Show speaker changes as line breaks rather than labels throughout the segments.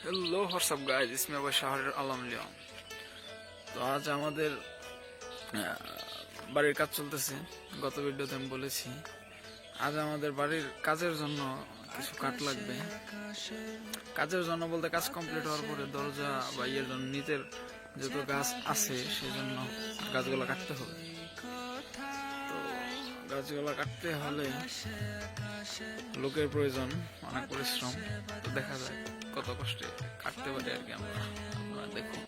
Hello WhatsApp guys, ইসমি আবার শাহরের Alam Leon. তো আজ আমাদের বাড়ির কাজ চলতেছে। গত ভিডিওতে আমি বলেছি আজ আমাদের বাড়ির কাজের জন্য কিছু কাঠ লাগবে। কাজের জন্য বলতে কাজ কমপ্লিট হওয়ার পরে দরজা বা ইয়ের জন্য নিচের যত গাছ আছে সেই জন্য গাছগুলো কাটতে হবে। তো গাছগুলো কাটতে হলে লোকের প্রয়োজন, অনেক পরিশ্রম। তো দেখা যায় কত কষ্টে কাটতে পারি আর কি আমরা। আপনারা দেখুন।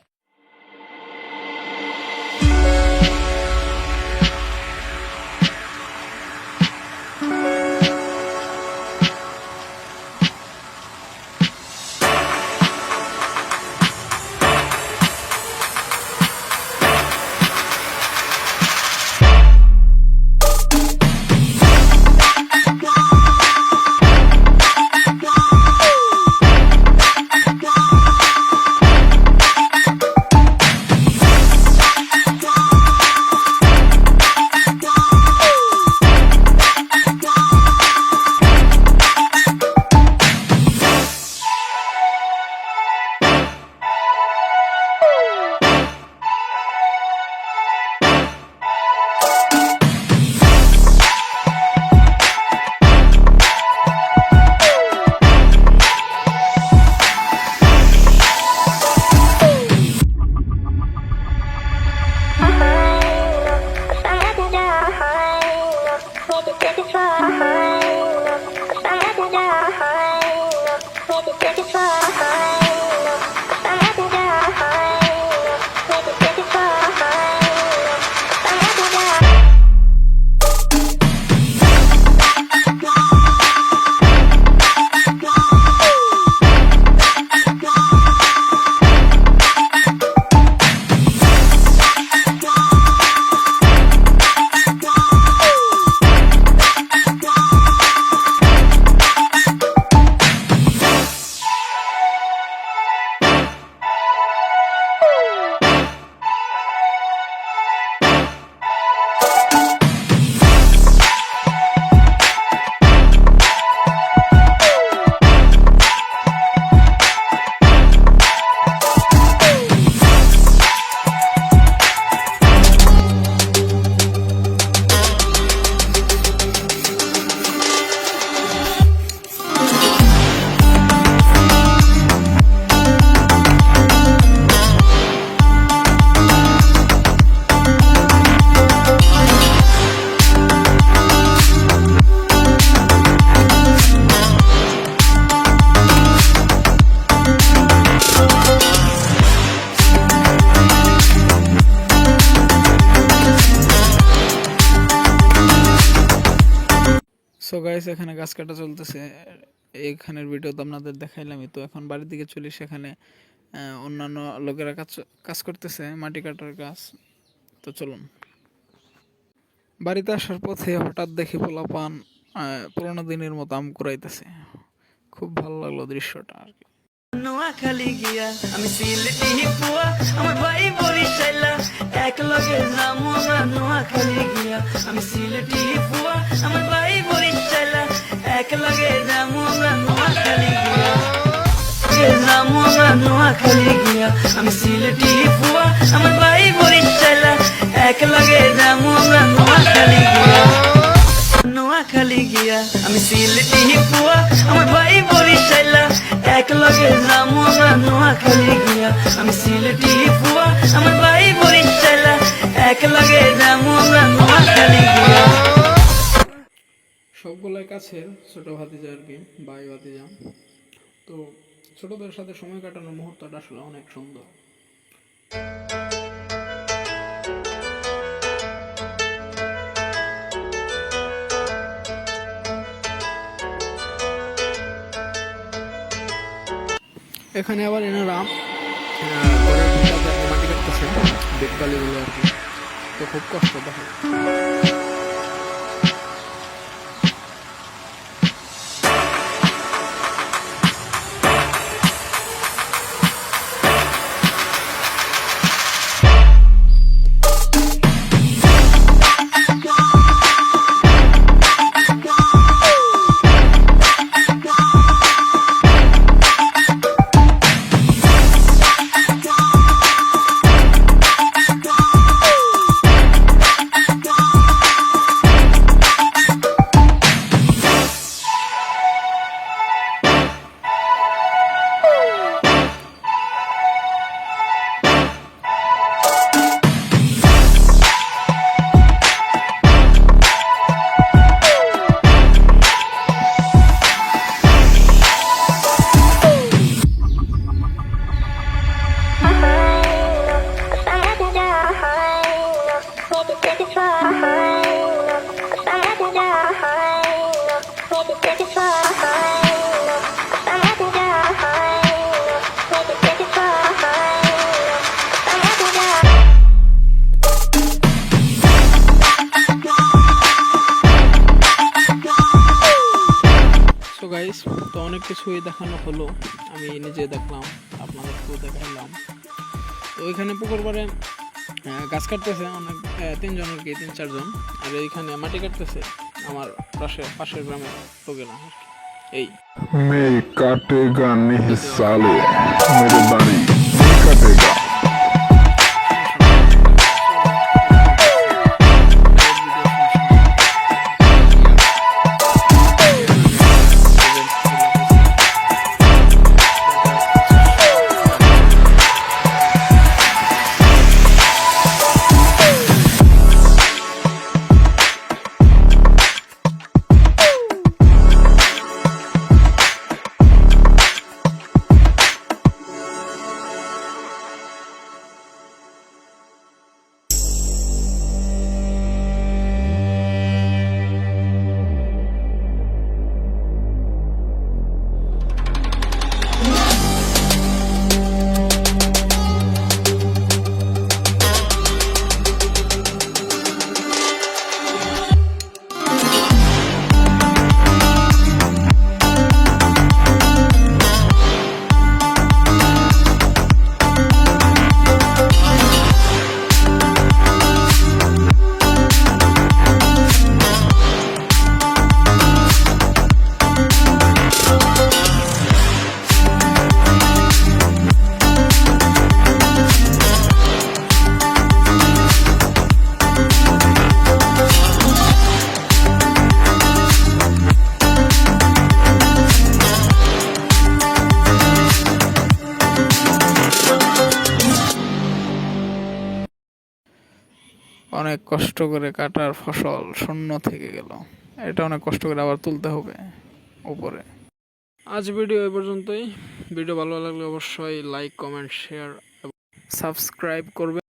সো গাইস, এখানে গাছ কাটা চলতেছে। এইখানের ভিডিও তো আপনাদের দেখাইলামই। তো এখন বাড়ির দিকে চলি। সেখানে অন্যান্য লোকেরা কাজ করতেছে, মাটি কাটার কাজ। তো চলুন। বাড়িতে আসার পথে হঠাৎ দেখি পোলাপান পুরোনো দিনের মতো আম কুড়াইতেছে। খুব ভালো লাগলো দৃশ্যটা আর কি।
নোয়াখালী গিয়া আমি সিলেটি পুয়া আমার ভাই বরিশাইলা এক লগে যামু আমরা। নোয়াখালী গিয়া আমি সিলেটি পুয়া আমার ভাই বরিশাইলা এক লগে যামু আমরা। নোয়াখালী গিয়া যামু আমরা। নোয়াখালী গিয়া আমি সিলেটি পুয়া আমার ভাই বরিশাইলা এক লগে যামু আমরা। নোয়াখালী গিয়া নোয়াখালী গিয়া আমি সিলেটি পুয়া আমার ভাই বরিশাইলা এক লগে যামু আমরা। নোয়াখালী গিয়া আমি সিলেটি পুয়া আমার ভাই বরিশাইলা এক লগে যামু আমরা। নোয়াখালী গিয়া
সবগুলোর কাছের ছোট ভাতিজা আর কি, ভাই ভাতিজা। তো ছোটদের সাথে সময় কাটানোর মুহূর্তটা আসলে অনেক সুন্দর। এখানে আবার এনারা ঘরের ভিতরে মাটি কাটতেছে, বেতবালিগুলো আর কি। তো খুব কষ্ট দেখে।
তো গাইস, তো অনেক কিছুই দেখানো হলো, আমি নিজে দেখলাম, আপনাদেরকেও দেখাইলাম। তো ওইখানে পুকুর পাড়ে গাছ কাটতেছে অনেক, তিনজন আর কি, 3-4 জন। আর এইখানে মাটি কাটতেছে আমার পাশের গ্রামের লোকেরা আর কি। এই
मैं काटेगा नहीं साले मेरे दाढ़ी नहीं काटेगा।
অনেক কষ্ট করে কাটার ফসল শূন্য থেকে গেল। এটা অনেক কষ্ট করে আবার তুলতে হবে উপরে।
আজ ভিডিও এ পর্যন্তই। ভিডিও ভালো লাগলে অবশ্যই লাইক, কমেন্ট, শেয়ার এবং সাবস্ক্রাইব করবেন।